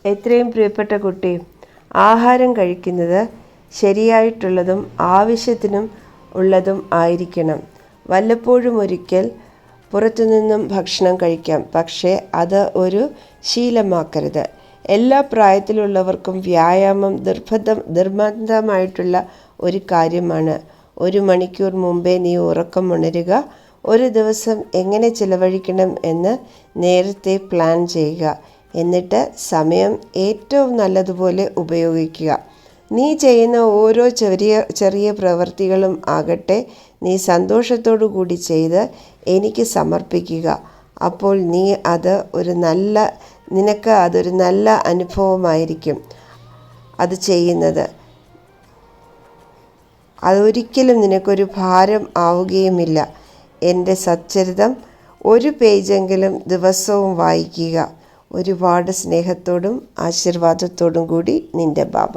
എത്രയും പ്രിയപ്പെട്ട കുട്ടി, ആഹാരം കഴിക്കുന്നത് ശരിയായിട്ടുള്ളതും ആവശ്യത്തിനും ഉള്ളതും ആയിരിക്കണം. വല്ലപ്പോഴും ഒരിക്കൽ പുറത്തുനിന്നും ഭക്ഷണം കഴിക്കാം, പക്ഷേ അത് ഒരു ശീലമാക്കരുത്. എല്ലാ പ്രായത്തിലുള്ളവർക്കും വ്യായാമം നിർബന്ധമായിട്ടുള്ള ഒരു കാര്യമാണ്. 1 മണിക്കൂർ മുമ്പേ നീ ഉറക്കം ഉണരുക. ഒരു ദിവസം എങ്ങനെ ചിലവഴിക്കണം എന്ന് നേരത്തെ പ്ലാൻ ചെയ്യുക. എന്നിട്ട് സമയം ഏറ്റവും നല്ലതുപോലെ ഉപയോഗിക്കുക. നീ ചെയ്യുന്ന ഓരോ ചെറിയ പ്രവൃത്തികളും ആകട്ടെ നീ സന്തോഷത്തോടു കൂടി ചെയ്ത് എനിക്ക് സമർപ്പിക്കുക. അപ്പോൾ നിനക്ക് അതൊരു നല്ല അനുഭവമായിരിക്കും അത് ചെയ്യുന്നത്. അതൊരിക്കലും നിനക്കൊരു ഭാരം ആവുകയുമില്ല. എൻ്റെ സച്ചരിതം 1 പേജെങ്കിലും ദിവസവും വായിക്കുക. ഒരുപാട് സ്നേഹത്തോടും ആശീർവാദത്തോടും കൂടി നിൻ്റെ ബാബ.